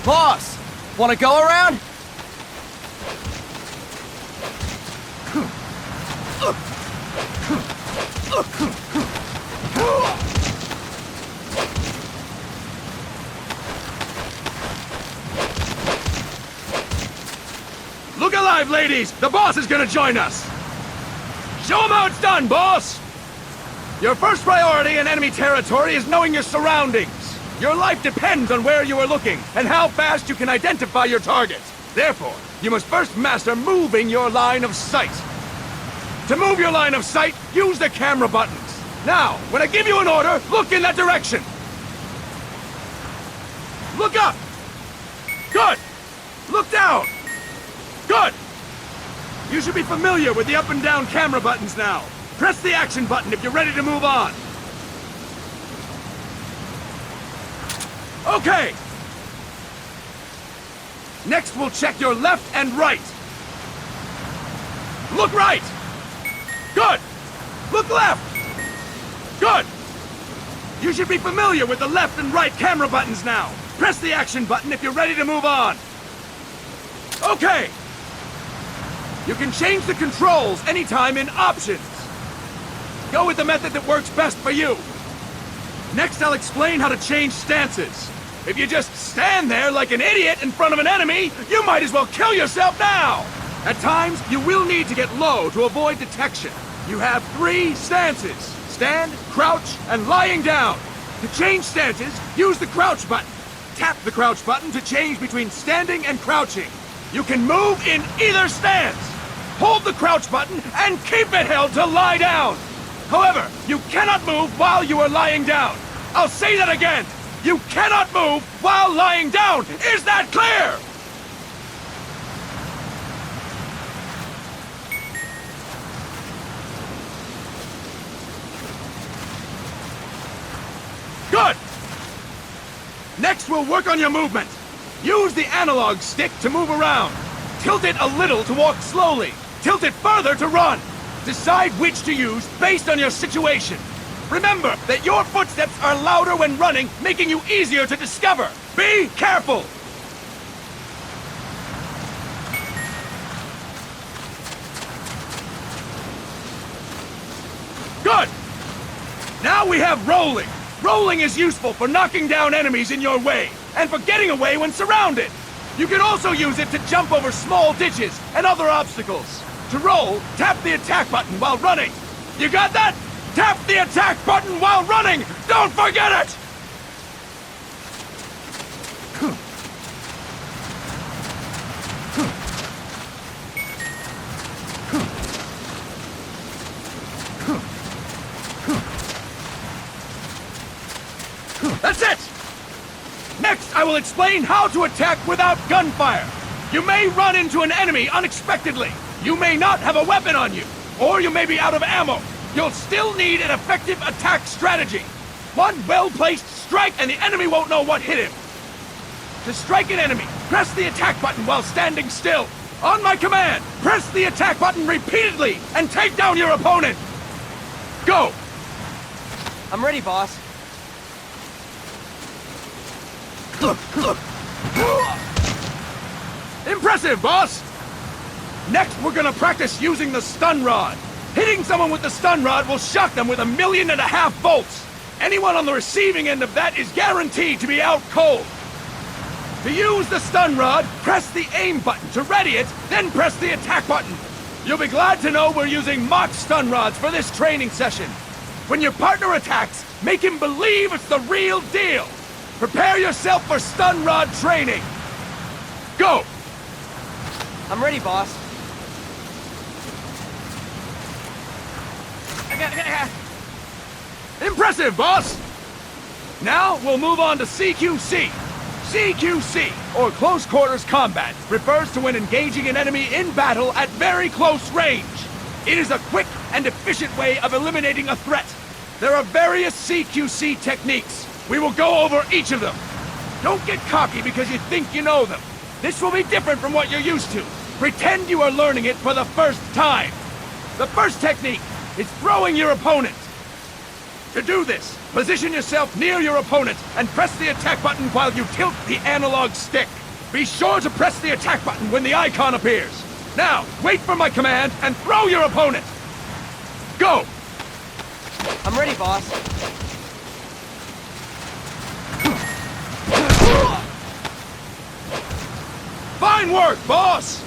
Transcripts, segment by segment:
Boss, wanna go around? Look alive, ladies! The boss is gonna join us! Show him how it's done, boss! Your first priority in enemy territory is knowing your surroundings. Your life depends on where you are looking, and how fast you can identify your target. Therefore, you must first master moving your line of sight. To move your line of sight, use the camera buttons. Now, when I give you an order, look in that direction. Look up! Good! Look down! Good! You should be familiar with the up and down camera buttons now. Press the action button if you're ready to move on. Okay! Next, we'll check your left and right. Look right! Good! Look left! Good! You should be familiar with the left and right camera buttons now. Press the action button if you're ready to move on. Okay! You can change the controls anytime in Options. Go with the method that works best for you. Next, I'll explain how to change stances. If you just stand there like an idiot in front of an enemy, you might as well kill yourself now! At times, you will need to get low to avoid detection. You have 3 stances: stand, crouch, and lying down. To change stances, use the crouch button. Tap the crouch button to change between standing and crouching. You can move in either stance. Hold the crouch button and keep it held to lie down. However, you cannot move while you are lying down. I'll say that again. You cannot move while lying down. Is that clear? Good! Next, we'll work on your movement. Use the analog stick to move around. Tilt it a little to walk slowly. Tilt it further to run. Decide which to use based on your situation. Remember that your footsteps are louder when running, making you easier to discover. Be careful! Good! Now we have rolling. Rolling is useful for knocking down enemies in your way, and for getting away when surrounded. You can also use it to jump over small ditches and other obstacles. To roll, tap the attack button while running. You got that? Tap the attack button while running! Don't forget it! That's it! Next, I will explain how to attack without gunfire. You may run into an enemy unexpectedly. You may not have a weapon on you, or you may be out of ammo. You'll still need an effective attack strategy. One well-placed strike and the enemy won't know what hit him. To strike an enemy, press the attack button while standing still. On my command, press the attack button repeatedly and take down your opponent. Go! I'm ready, boss. Impressive, boss! Next, we're gonna practice using the stun rod. Hitting someone with the stun rod will shock them with 1.5 million volts. Anyone on the receiving end of that is guaranteed to be out cold. To use the stun rod, press the aim button to ready it, then press the attack button. You'll be glad to know we're using mock stun rods for this training session. When your partner attacks, make him believe it's the real deal. Prepare yourself for stun rod training. Go! I'm ready, boss. Impressive, boss! Now, we'll move on to CQC. CQC, or Close Quarters Combat, refers to when engaging an enemy in battle at very close range. It is a quick and efficient way of eliminating a threat. There are various CQC techniques. We will go over each of them. Don't get cocky because you think you know them. This will be different from what you're used to. Pretend you are learning it for the first time. The first technique is throwing your opponent. To do this, position yourself near your opponent and press the attack button while you tilt the analog stick. Be sure to press the attack button when the icon appears. Now, wait for my command and throw your opponent! Go! I'm ready, boss. Fine work, boss!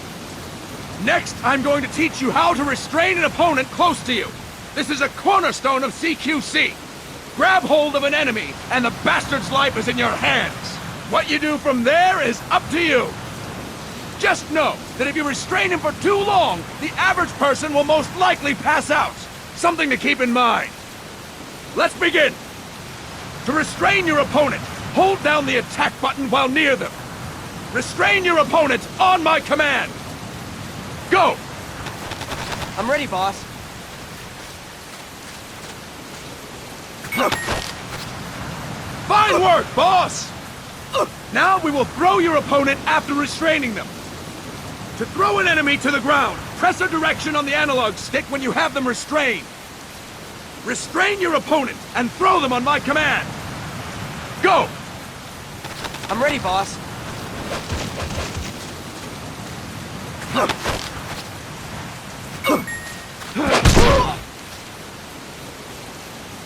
Next, I'm going to teach you how to restrain an opponent close to you. This is a cornerstone of CQC. Grab hold of an enemy, and the bastard's life is in your hands. What you do from there is up to you. Just know that if you restrain him for too long, the average person will most likely pass out. Something to keep in mind. Let's begin. To restrain your opponent, hold down the attack button while near them. Restrain your opponent on my command. Go! I'm ready, boss. Fine work, boss! Now we will throw your opponent after restraining them. To throw an enemy to the ground, press a direction on the analog stick when you have them restrained. Restrain your opponent and throw them on my command. Go! I'm ready, boss.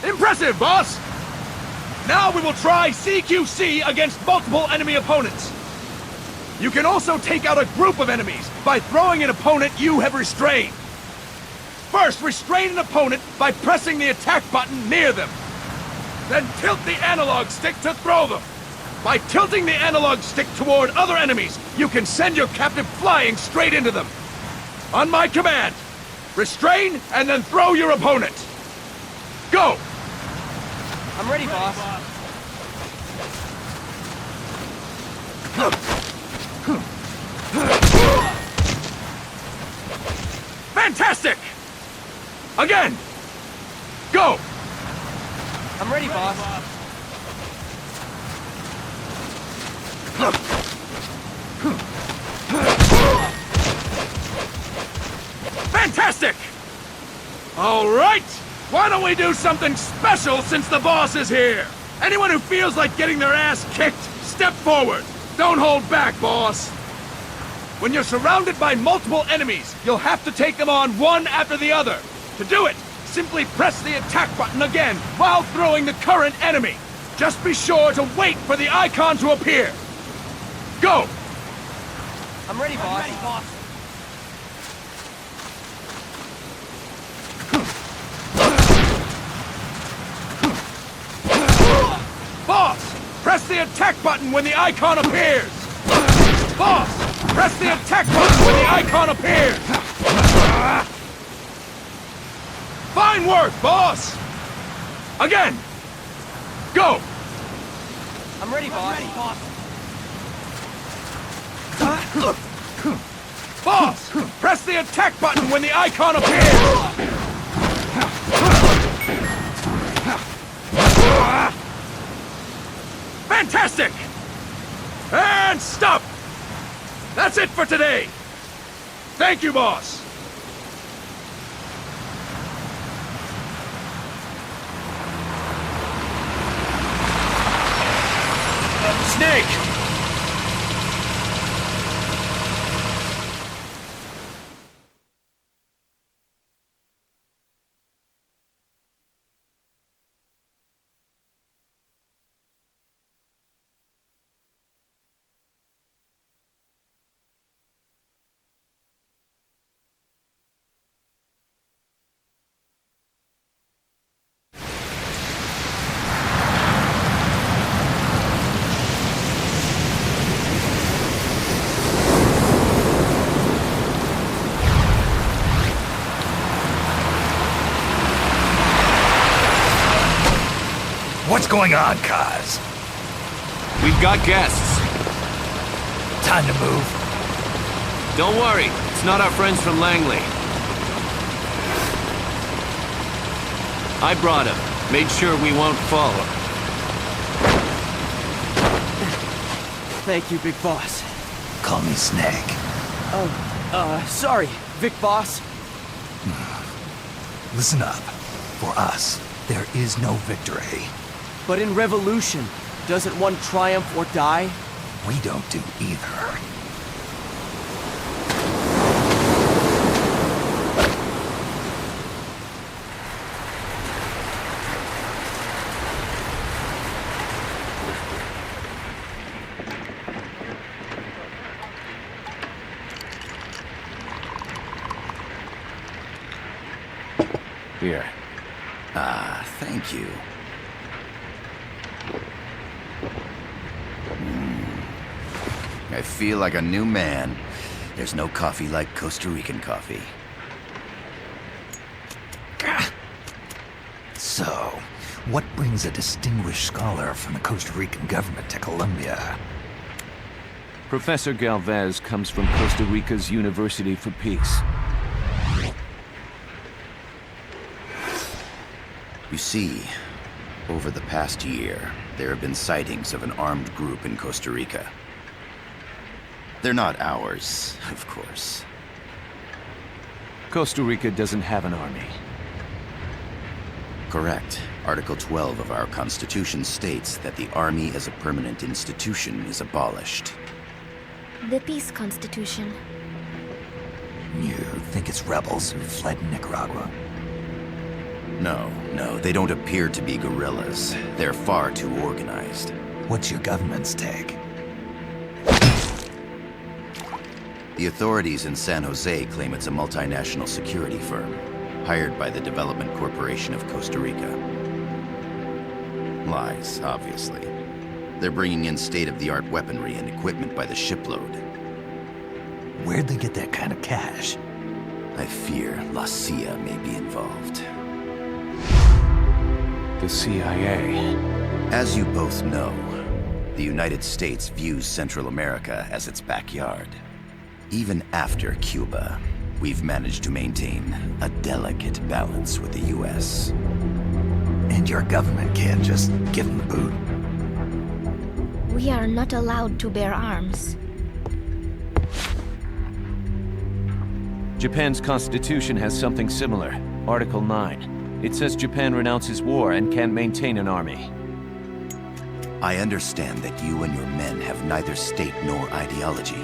Impressive, boss! Now we will try CQC against multiple enemy opponents. You can also take out a group of enemies by throwing an opponent you have restrained. First, restrain an opponent by pressing the attack button near them. Then tilt the analog stick to throw them. By tilting the analog stick toward other enemies, you can send your captive flying straight into them. On my command, restrain and then throw your opponent. Go! I'm ready, boss. Fantastic! Again! Go! I'm ready, boss. Fantastic! All right! Why don't we do something special since the boss is here? Anyone who feels like getting their ass kicked, step forward. Don't hold back, boss. When you're surrounded by multiple enemies, you'll have to take them on one after the other. To do it, simply press the attack button again while throwing the current enemy. Just be sure to wait for the icon to appear. Go! I'm ready, boss. Boss, press the attack button when the icon appears. Boss, press the attack button when the icon appears. Fine work, boss. Again. Go. I'm ready, boss. Boss, press the attack button when the icon appears. Fantastic! And stop! That's it for today! Thank you, boss! Snake! What's going on, Kaz? We've got guests. Time to move. Don't worry, it's not our friends from Langley. I brought him. Made sure we won't follow. Thank you, Big Boss. Call me Snake. Sorry, Vic Boss. Listen up. For us, There is no victory. But in revolution, doesn't one triumph or die? We don't do either. Here. Ah, thank you. I feel like a new man. There's no coffee like Costa Rican coffee. So, what brings a distinguished scholar from the Costa Rican government to Colombia? Professor Galvez comes from Costa Rica's University for Peace. You see, over the past year, there have been sightings of an armed group in Costa Rica. They're not ours, of course. Costa Rica doesn't have an army. Correct. Article 12 of our Constitution states that the Army as a permanent institution is abolished. The Peace Constitution. You think it's rebels who fled Nicaragua? No, they don't appear to be guerrillas. They're far too organized. What's your government's take? The authorities in San Jose claim it's a multinational security firm, hired by the Development Corporation of Costa Rica. Lies, obviously. They're bringing in state-of-the-art weaponry and equipment by the shipload. Where'd they get that kind of cash? I fear La CIA may be involved. The CIA. As you both know, the United States views Central America as its backyard. Even after Cuba, we've managed to maintain a delicate balance with the US. And your government can't just give them the boot? We are not allowed to bear arms. Japan's constitution has something similar. Article 9. It says Japan renounces war and can't maintain an army. I understand that you and your men have neither state nor ideology.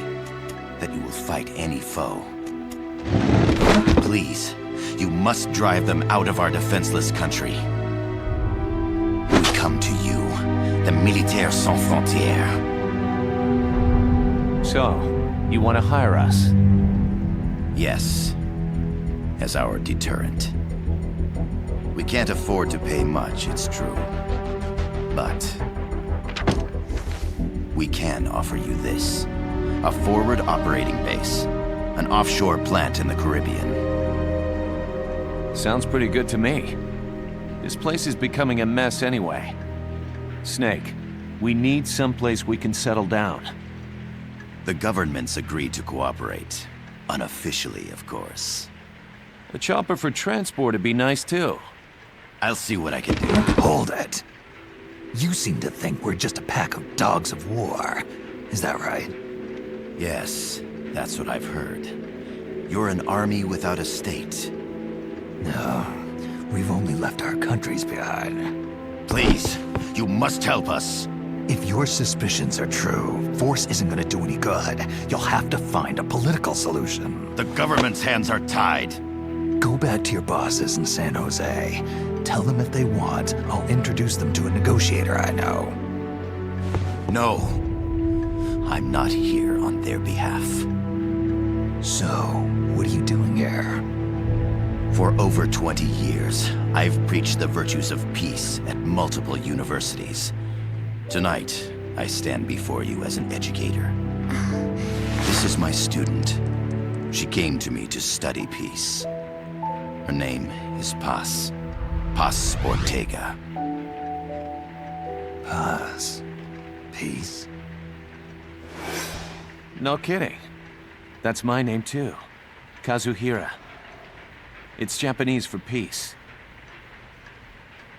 That you will fight any foe. Please, you must drive them out of our defenseless country. We come to you, the Militaires Sans Frontières. So, you want to hire us? Yes, as our deterrent. We can't afford to pay much, it's true. But we can offer you this. A forward operating base. An offshore plant in the Caribbean. Sounds pretty good to me. This place is becoming a mess anyway. Snake, we need someplace we can settle down. The government's agreed to cooperate. Unofficially, of course. A chopper for transport would be nice too. I'll see what I can do. Hold it. You seem to think we're just a pack of dogs of war. Is that right? Yes, that's what I've heard. You're an army without a state. No, we've only left our countries behind. Please, you must help us. If your suspicions are true, force isn't gonna do any good. You'll have to find a political solution. The government's hands are tied. Go back to your bosses in San Jose. Tell them if they want, I'll introduce them to a negotiator I know. No. I'm not here on their behalf. So, what are you doing here? For over 20 years, I've preached the virtues of peace at multiple universities. Tonight, I stand before you as an educator. This is my student. She came to me to study peace. Her name is Paz. Paz Ortega. Paz. Peace. No kidding. That's my name too. Kazuhira. It's Japanese for peace.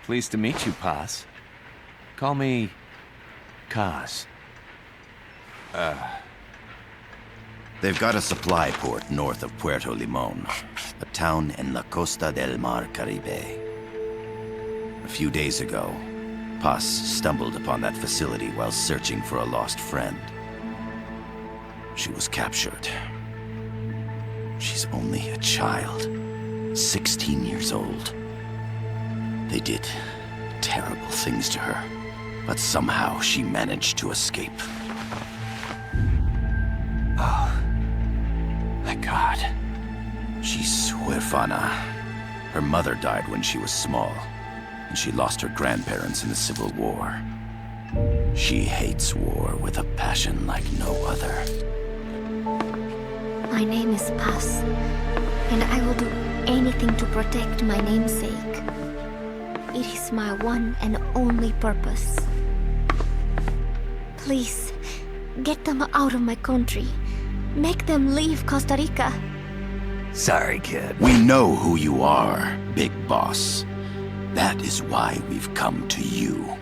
Pleased to meet you, Paz. Call me Kaz. They've got a supply port north of Puerto Limon, a town in La Costa del Mar Caribe. few days ago, Paz stumbled upon that facility while searching for a lost friend. She was captured. She's only a child, 16 years old. They did terrible things to her, but somehow she managed to escape. Oh, thank God. She's huérfana. Her mother died when she was small, and she lost her grandparents in the Civil War. She hates war with a passion like no other. My name is Paz, and I will do anything to protect my namesake. It is my one and only purpose. Please, get them out of my country. Make them leave Costa Rica. Sorry, kid. We know who you are, Big Boss. That is why we've come to you.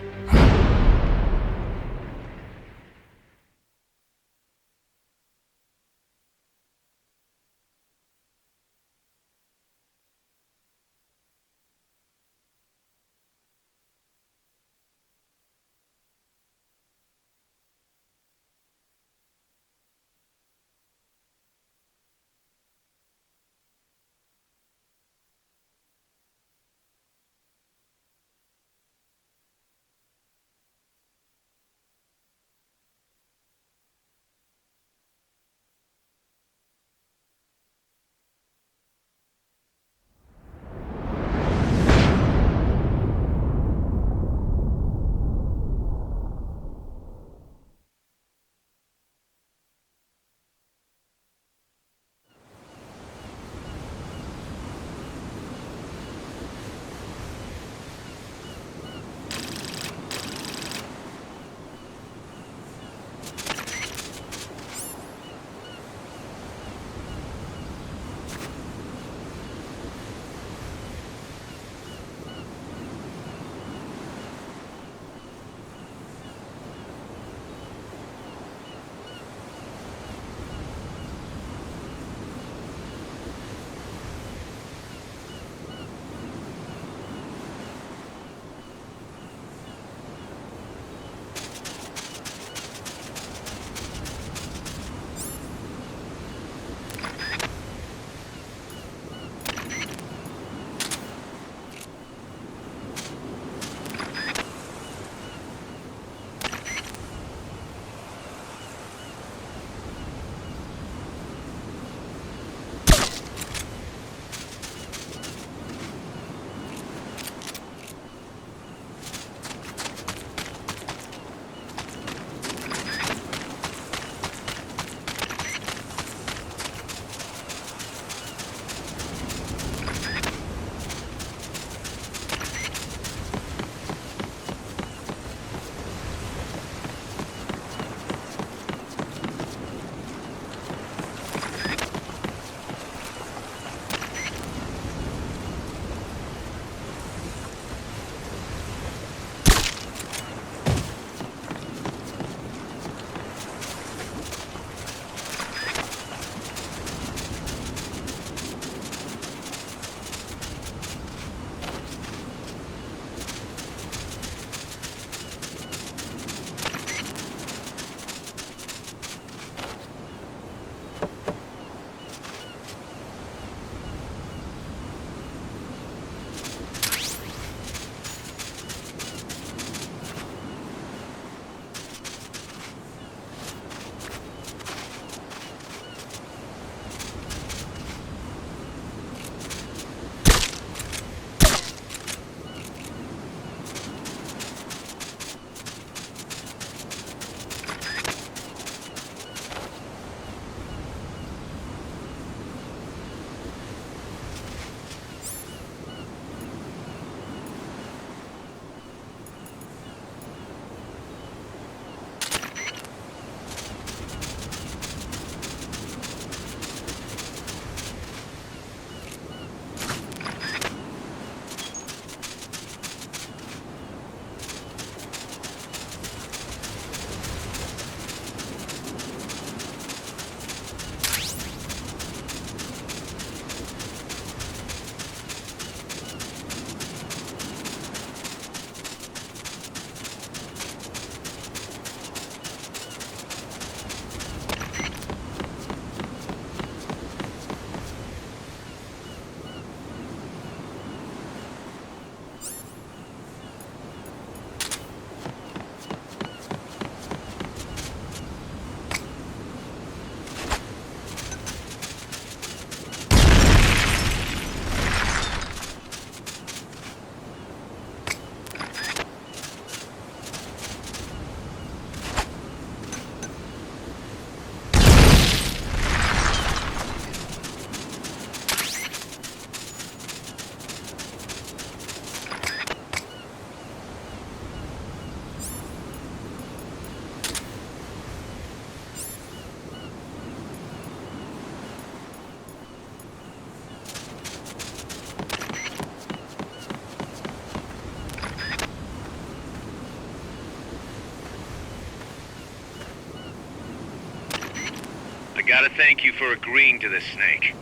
gotta thank you for agreeing to this, Snake.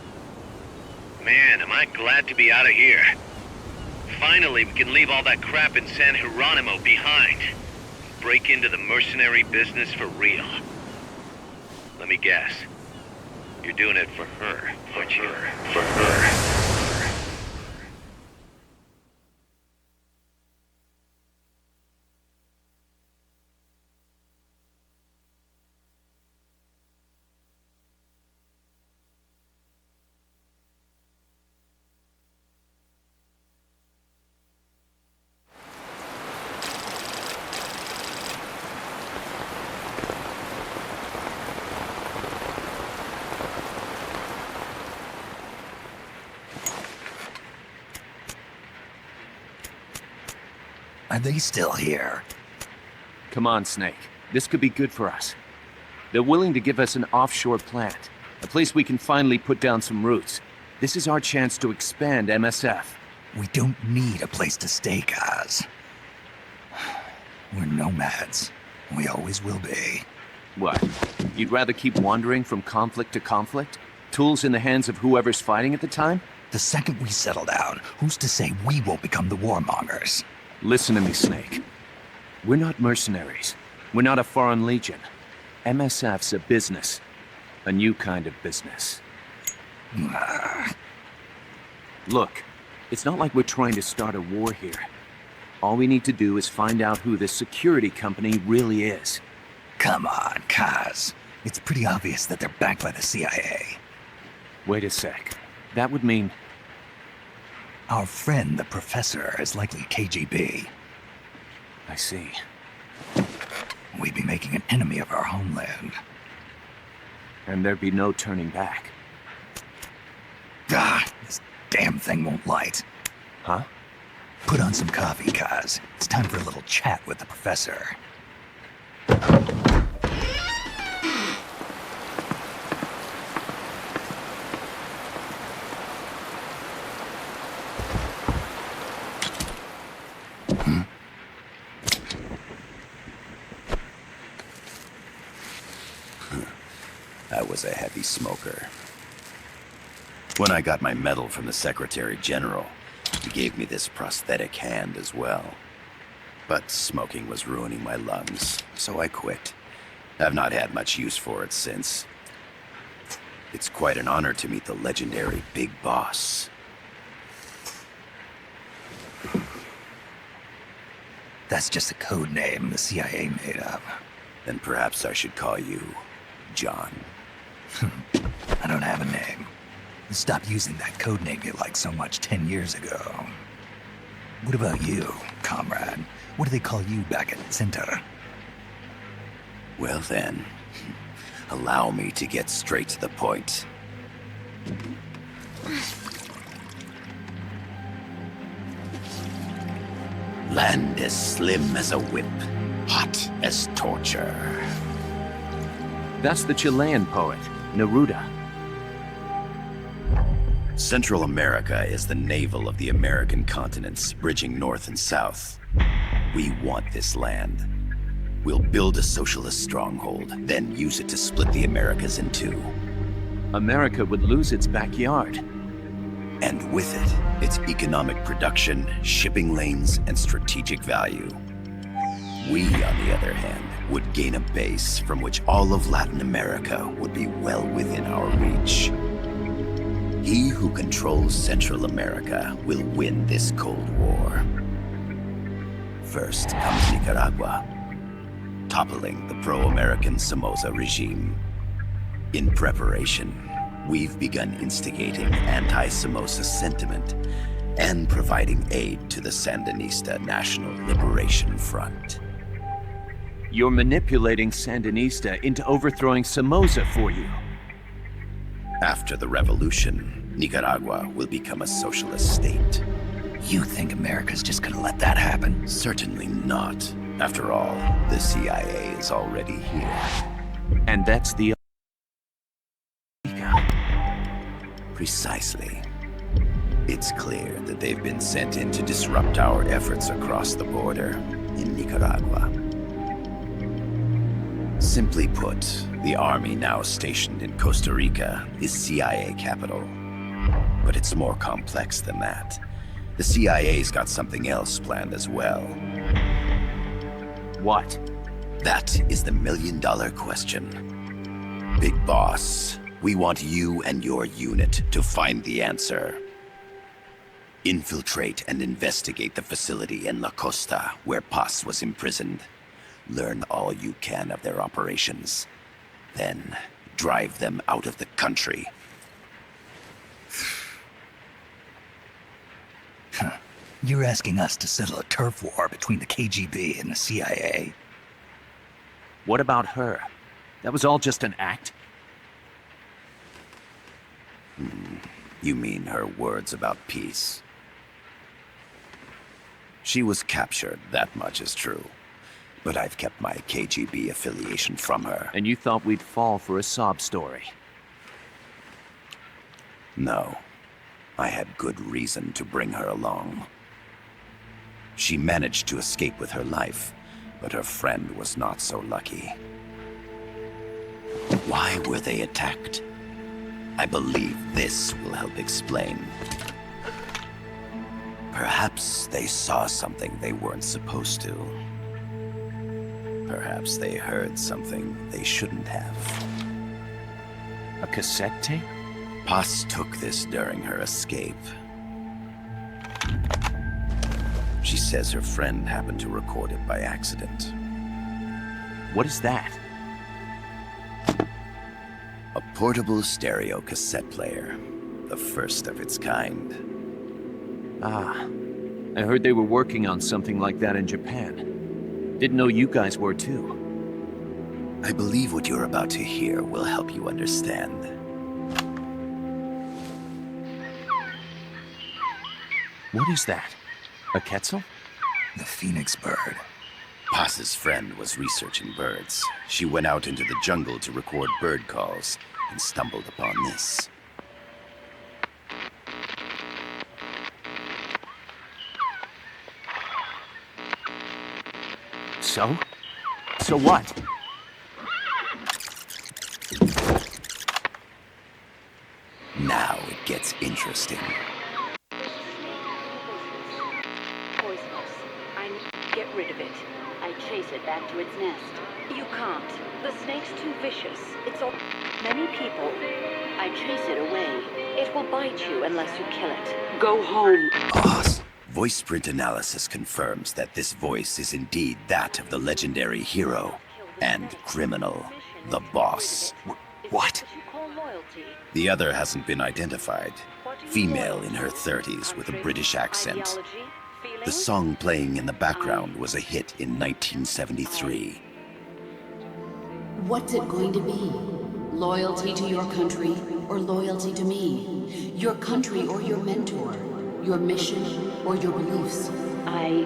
Man, am I glad to be out of here. Finally, we can leave all that crap in San Geronimo behind. Break into the mercenary business for real. Let me guess. You're doing it for her, aren't you? For her. Are they still here? Come on, Snake. This could be good for us. They're willing to give us an offshore plant, a place we can finally put down some roots. This is our chance to expand MSF. We don't need a place to stay, Kaz. We're nomads. We always will be. What? You'd rather keep wandering from conflict to conflict? Tools in the hands of whoever's fighting at the time? The second we settle down, who's to say we won't become the warmongers? Listen to me, Snake. We're not mercenaries. We're not a foreign legion. MSF's a business. A new kind of business. Look, it's not like we're trying to start a war here. All we need to do is find out who this security company really is. Come on, Kaz. It's pretty obvious that they're backed by the CIA. Wait a sec. That would mean... Our friend, the professor, is likely KGB. I see. We'd be making an enemy of our homeland. And there'd be no turning back. This damn thing won't light. Huh? Put on some coffee, Kaz. It's time for a little chat with the professor. I was a heavy smoker. When I got my medal from the Secretary General, he gave me this prosthetic hand as well. But smoking was ruining my lungs, so I quit. I've not had much use for it since. It's quite an honor to meet the legendary Big Boss. That's just a code name the CIA made up. Then perhaps I should call you John. I don't have a name. You stopped using that code name you liked so much 10 years ago. What about you, comrade? What do they call you back at Center? Well then, allow me to get straight to the point. Land as slim as a whip, hot as torture. That's the Chilean poet, Neruda. Central America is the navel of the American continents, bridging north and south. We want this land. We'll build a socialist stronghold, then use it to split the Americas in two. America would lose its backyard. And with it, its economic production, shipping lanes, and strategic value. We, on the other hand, would gain a base from which all of Latin America would be well within our reach. He who controls Central America will win this Cold War. First comes Nicaragua, toppling the pro-American Somoza regime. In preparation, we've begun instigating anti-Somoza sentiment and providing aid to the Sandinista National Liberation Front. You're manipulating Sandinista into overthrowing Somoza for you. After the revolution, Nicaragua will become a socialist state. You think America's just gonna let that happen? Certainly not. After all, the CIA is already here. And that's the... Precisely. It's clear that they've been sent in to disrupt our efforts across the border in Nicaragua. Simply put, the army now stationed in Costa Rica is CIA capital. But it's more complex than that. The CIA's got something else planned as well. What? That is the million-dollar question. Big Boss, we want you and your unit to find the answer. Infiltrate and investigate the facility in La Costa, where Paz was imprisoned. Learn all you can of their operations. Then, drive them out of the country. You're asking us to settle a turf war between the KGB and the CIA? What about her? That was all just an act? You mean her words about peace? She was captured, that much is true. But I've kept my KGB affiliation from her. And you thought we'd fall for a sob story? No. I had good reason to bring her along. She managed to escape with her life, but her friend was not so lucky. Why were they attacked? I believe this will help explain. Perhaps they saw something they weren't supposed to. Perhaps they heard something they shouldn't have. A cassette tape? Paz took this during her escape. She says her friend happened to record it by accident. What is that? A portable stereo cassette player. The first of its kind. Ah, I heard they were working on something like that in Japan. Didn't know you guys were too. I believe what you're about to hear will help you understand. What is that? A Quetzal? The phoenix bird. Paz's friend was researching birds. She went out into the jungle to record bird calls and stumbled upon this. So? So what? Now it gets interesting. Poisonous. I get rid of it. I chase it back to its nest. You can't. The snake's too vicious. It's all... Many people. I chase it away. It will bite you unless you kill it. Go home. Boss. Voice print analysis confirms that this voice is indeed that of the legendary hero and criminal, the boss. What? The other hasn't been identified. Female in her 30s with a British accent. The song playing in the background was a hit in 1973. What's it going to be? Loyalty to your country or loyalty to me? Your country or your mentor? Your mission or your beliefs? I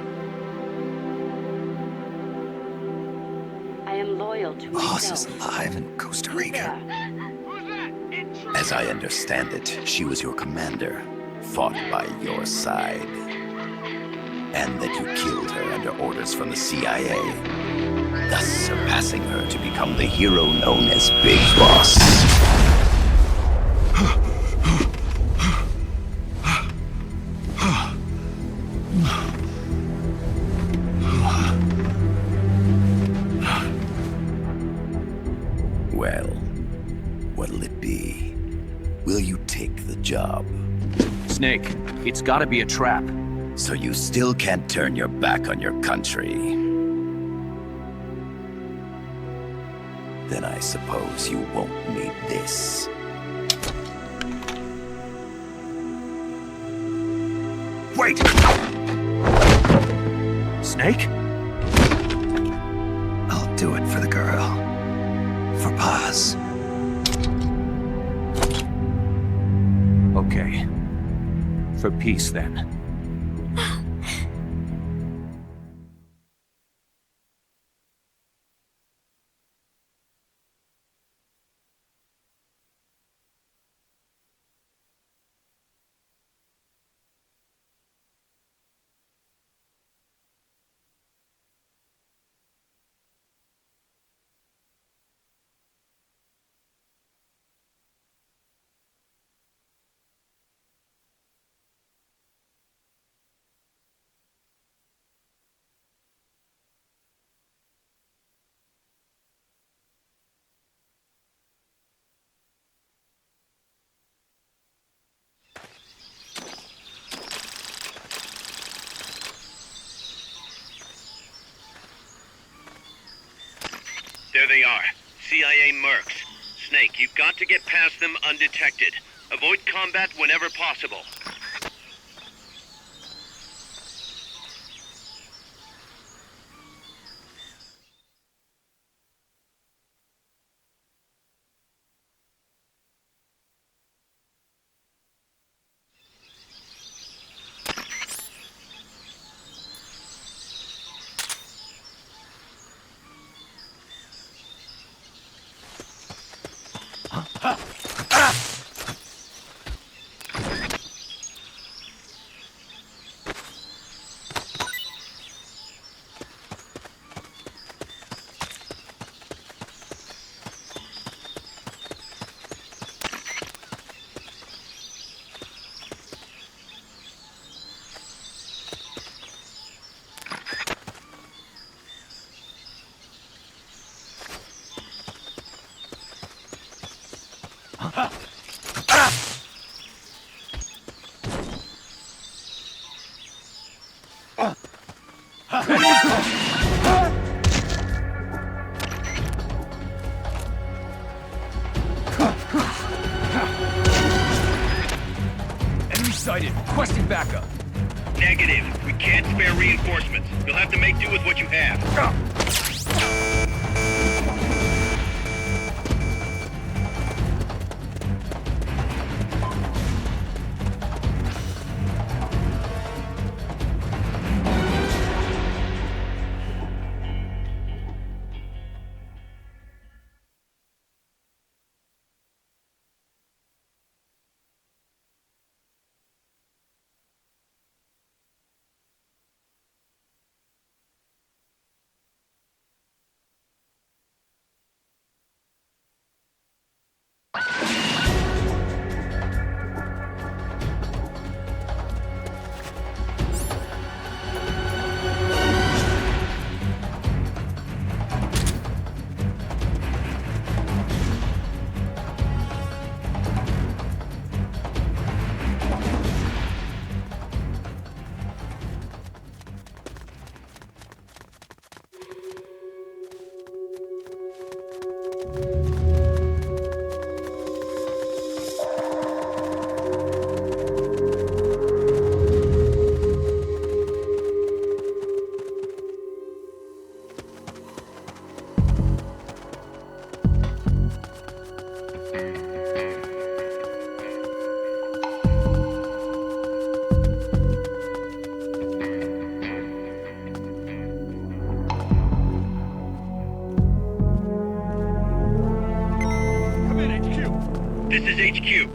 am loyal to Boss myself. is alive in Costa Rica. As I understand it, she was your commander, fought by your side. And that you killed her under orders from the CIA, thus surpassing her to become the hero known as Big Boss. Well, what'll it be? Will you take the job? Snake, it's gotta be a trap. So you still can't turn your back on your country? Then I suppose you won't need this. Wait! Snake? I'll do it for the girl. For Paz. Okay. For peace, then. There they are. CIA mercs. Snake, you've got to get past them undetected. Avoid combat whenever possible. Enemy sighted. Requesting backup. Negative. We can't spare reinforcements. You'll have to make do with what you have. This is HQ.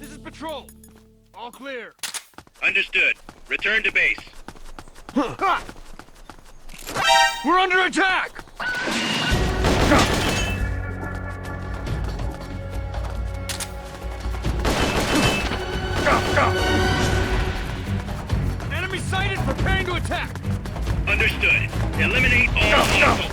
This is Patrol. All clear. Understood. Return to base. We're under attack! Enemy sighted, preparing to attack! Understood. Eliminate all hostiles.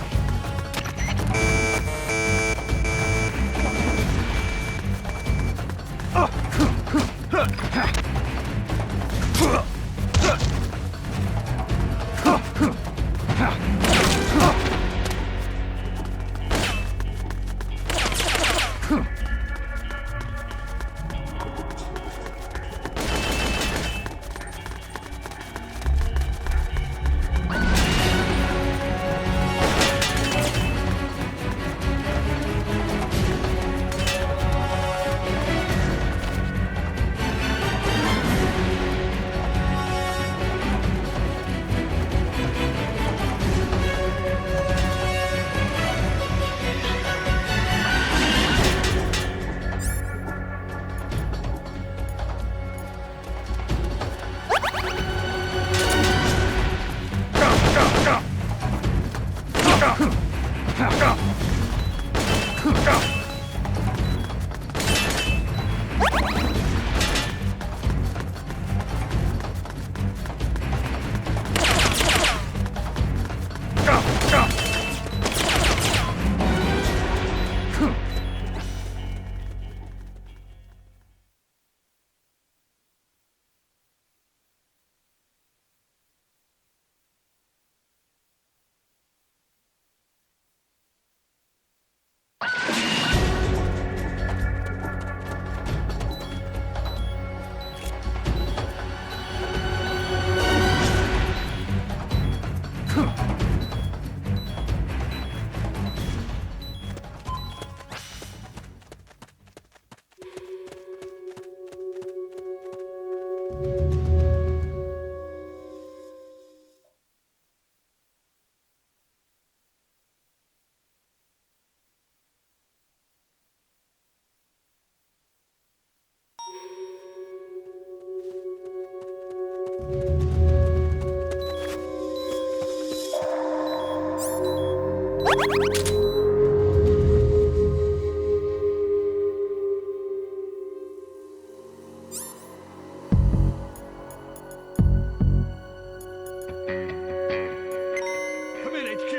Come in, HQ.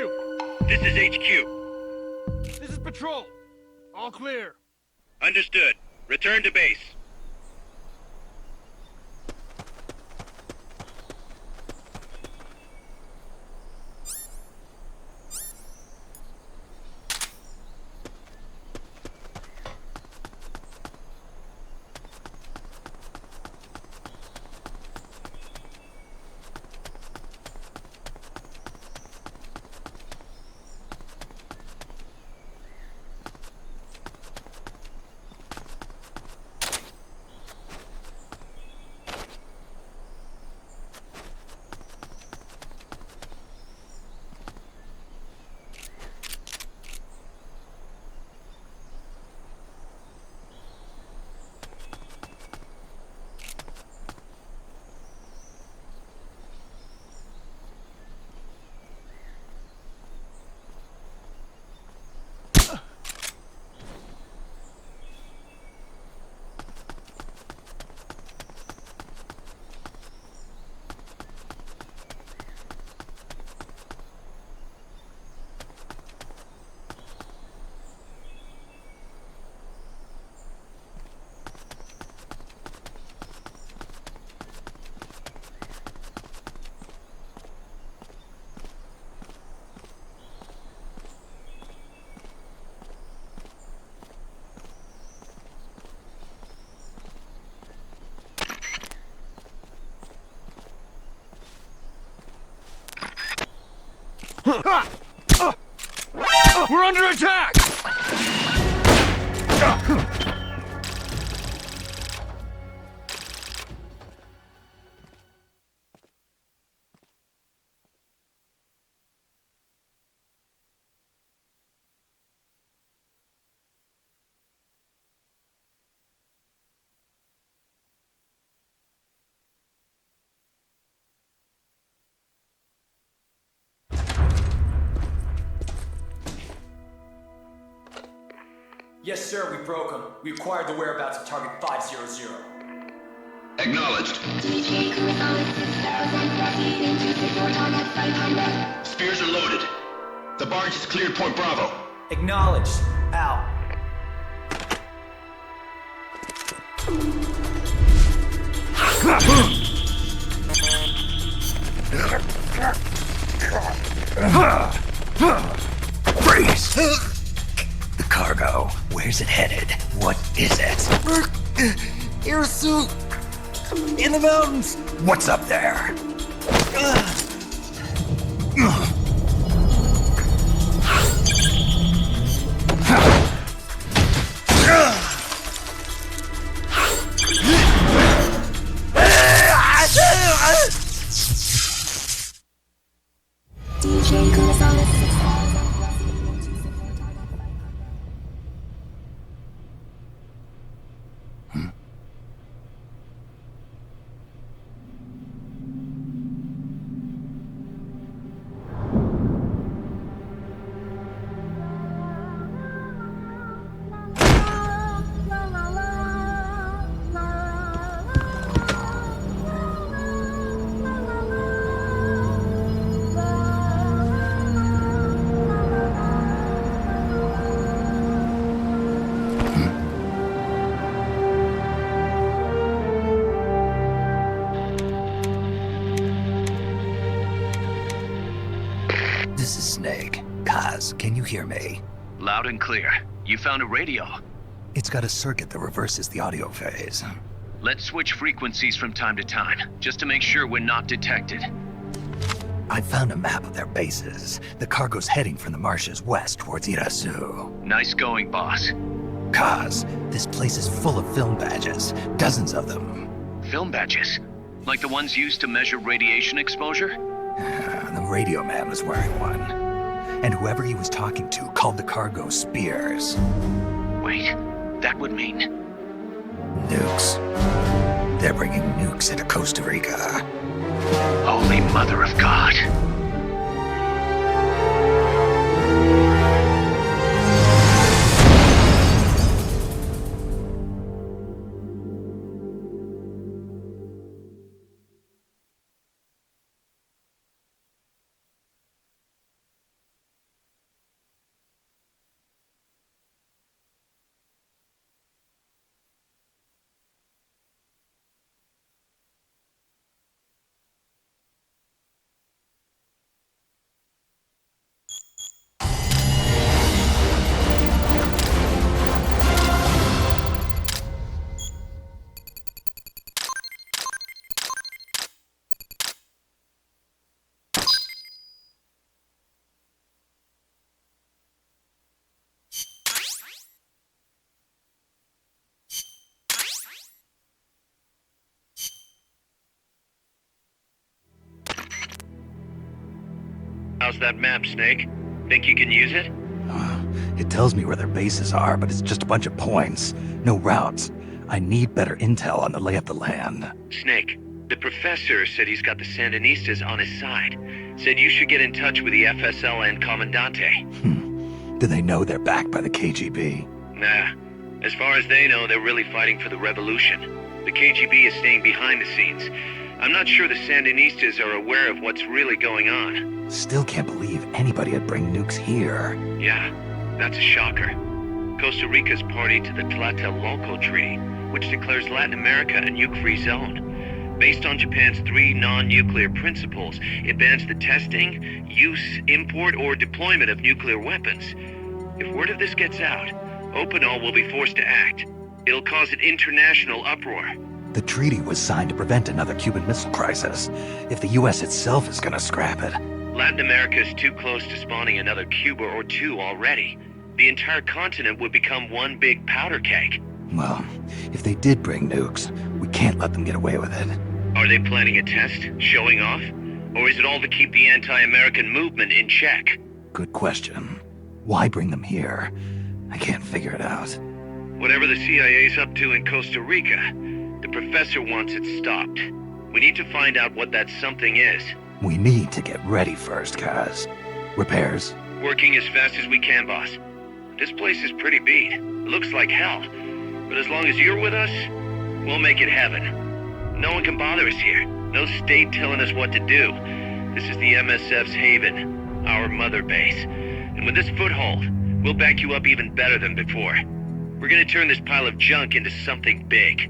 This is HQ. This is Patrol. All clear. Understood. Return to base. We're under attack! Yes, sir, we broke them. We acquired the whereabouts of target 500. Acknowledged. Spears are loaded. The barge has cleared Point Bravo. Acknowledged. Out. Freeze! The cargo. Where's it headed? What is it? Air suit! In the mountains! What's up there? This is Snake. Kaz, can you hear me? Loud and clear. You found a radio. It's got a circuit that reverses the audio phase. Let's switch frequencies from time to time, just to make sure we're not detected. I found a map of their bases. The cargo's heading from the marshes west towards Irasu. Nice going, boss. Kaz, this place is full of film badges. Dozens of them. film badges. Like the ones used to measure radiation exposure? The radio man was wearing one. And whoever he was talking to called the cargo spears. Wait, that would mean... Nukes. They're bringing nukes into Costa Rica. Holy Mother of God. How's that map, Snake? Think you can use it? It tells me where their bases are, but it's just a bunch of points. No routes. I need better intel on the lay of the land. Snake, the professor said he's got the Sandinistas on his side. Said you should get in touch with the FSL and Commandante. Do they know they're backed by the KGB? Nah. As far as they know, they're really fighting for the revolution. The KGB is staying behind the scenes. I'm not sure the Sandinistas are aware of what's really going on. Still can't believe anybody would bring nukes here. Yeah, that's a shocker. Costa Rica's party to the Tlatelolco Treaty, which declares Latin America a nuke-free zone. Based on Japan's 3 non-nuclear principles, it bans the testing, use, import, or deployment of nuclear weapons. If word of this gets out, Opinol will be forced to act. It'll cause an international uproar. The treaty was signed to prevent another Cuban Missile Crisis. If the U.S. itself is gonna scrap it... Latin America is too close to spawning another Cuba or two already. The entire continent would become one big powder keg. Well, if they did bring nukes, we can't let them get away with it. Are they planning a test? Showing off? Or is it all to keep the anti-American movement in check? Good question. Why bring them here? I can't figure it out. Whatever the CIA's up to in Costa Rica, the professor wants it stopped. We need to find out what that something is. We need to get ready first, Kaz. Repairs? Working as fast as we can, boss. This place is pretty beat. It looks like hell. But as long as you're with us, we'll make it heaven. No one can bother us here. No state telling us what to do. This is the MSF's haven, our mother base. And with this foothold, we'll back you up even better than before. We're gonna turn this pile of junk into something big.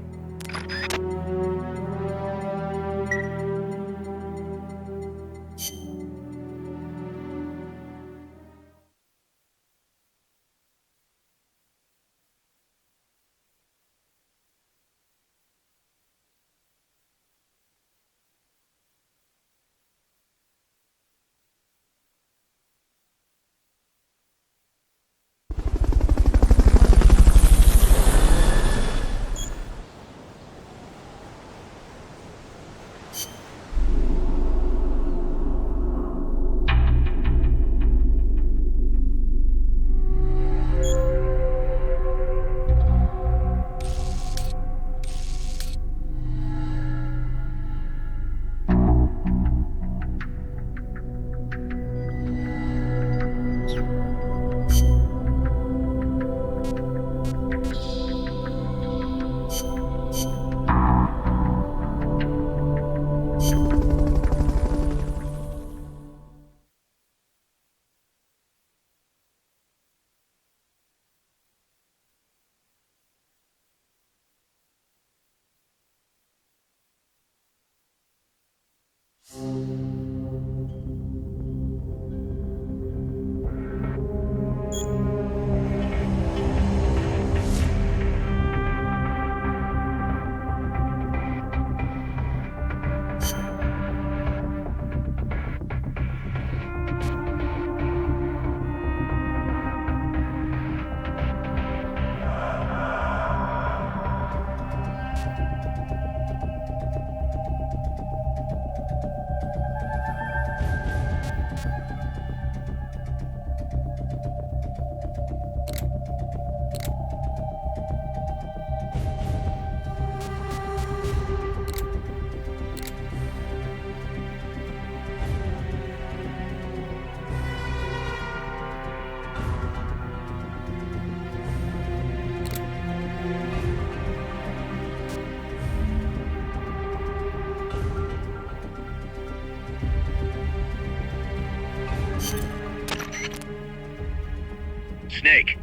Snake,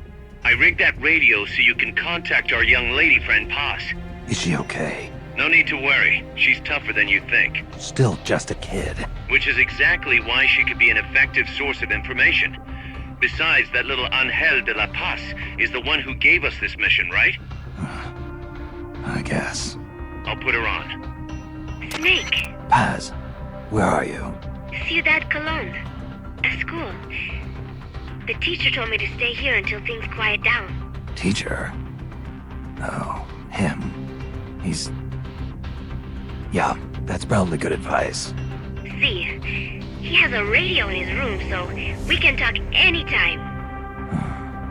I rigged that radio so you can contact our young lady friend Paz. Is she okay? No need to worry. She's tougher than you think. Still just a kid. Which is exactly why she could be an effective source of information. Besides, that little Angel de la Paz is the one who gave us this mission, right? I guess. I'll put her on. Snake, Paz, where are you? Ciudad Colon. At school. The teacher told me to stay here until things quiet down. Teacher? Oh, him. He's... Yeah, that's probably good advice. See, he has a radio in his room, so we can talk anytime.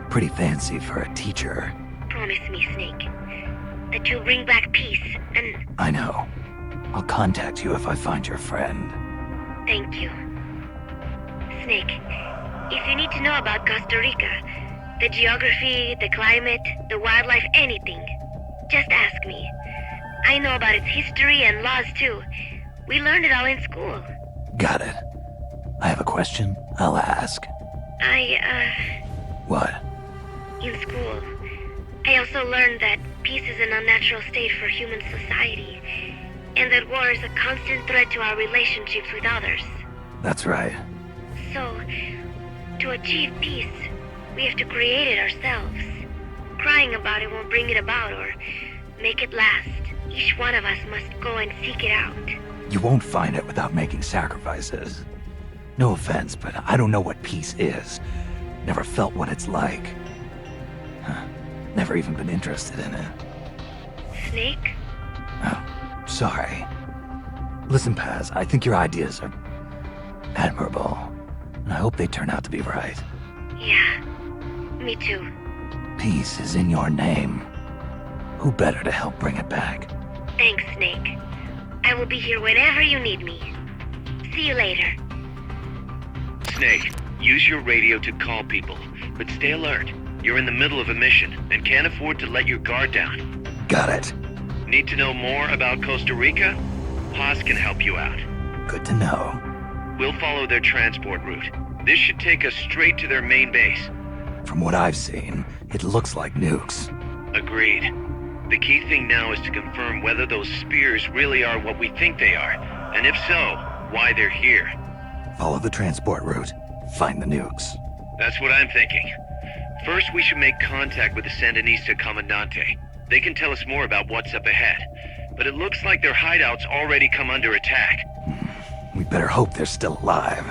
Pretty fancy for a teacher. Promise me, Snake, that you'll bring back peace, and... I know. I'll contact you if I find your friend. Thank you. Snake, if you need to know about Costa Rica, the geography, the climate, the wildlife, anything, just ask me. I know about its history and laws too. We learned it all in school. Got it. I have a question. I'll ask. What? In school, I also learned that peace is an unnatural state for human society, and that war is a constant threat to our relationships with others. That's right. So, to achieve peace, we have to create it ourselves. Crying about it won't bring it about or make it last. Each one of us must go and seek it out. You won't find it without making sacrifices. No offense, but I don't know what peace is. Never felt what it's like. Never even been interested in it. Snake? Oh, sorry. Listen, Paz, I think your ideas are admirable, and I hope they turn out to be right. Yeah, me too. Peace is in your name. Who better to help bring it back? Thanks, Snake. I will be here whenever you need me. See you later. Snake, use your radio to call people, but stay alert. You're in the middle of a mission and can't afford to let your guard down. Got it. Need to know more about Costa Rica? Paz can help you out. Good to know. We'll follow their transport route. This should take us straight to their main base. From what I've seen, it looks like nukes. Agreed. The key thing now is to confirm whether those spears really are what we think they are, and if so, why they're here. Follow the transport route. Find the nukes. That's what I'm thinking. First, we should make contact with the Sandinista Comandante. They can tell us more about what's up ahead. But it looks like their hideout's already come under attack. We better hope they're still alive.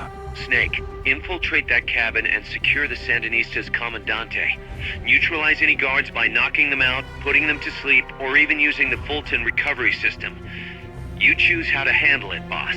Snake, infiltrate that cabin and secure the Sandinista's Comandante. Neutralize any guards by knocking them out, putting them to sleep, or even using the Fulton recovery system. You choose how to handle it, boss.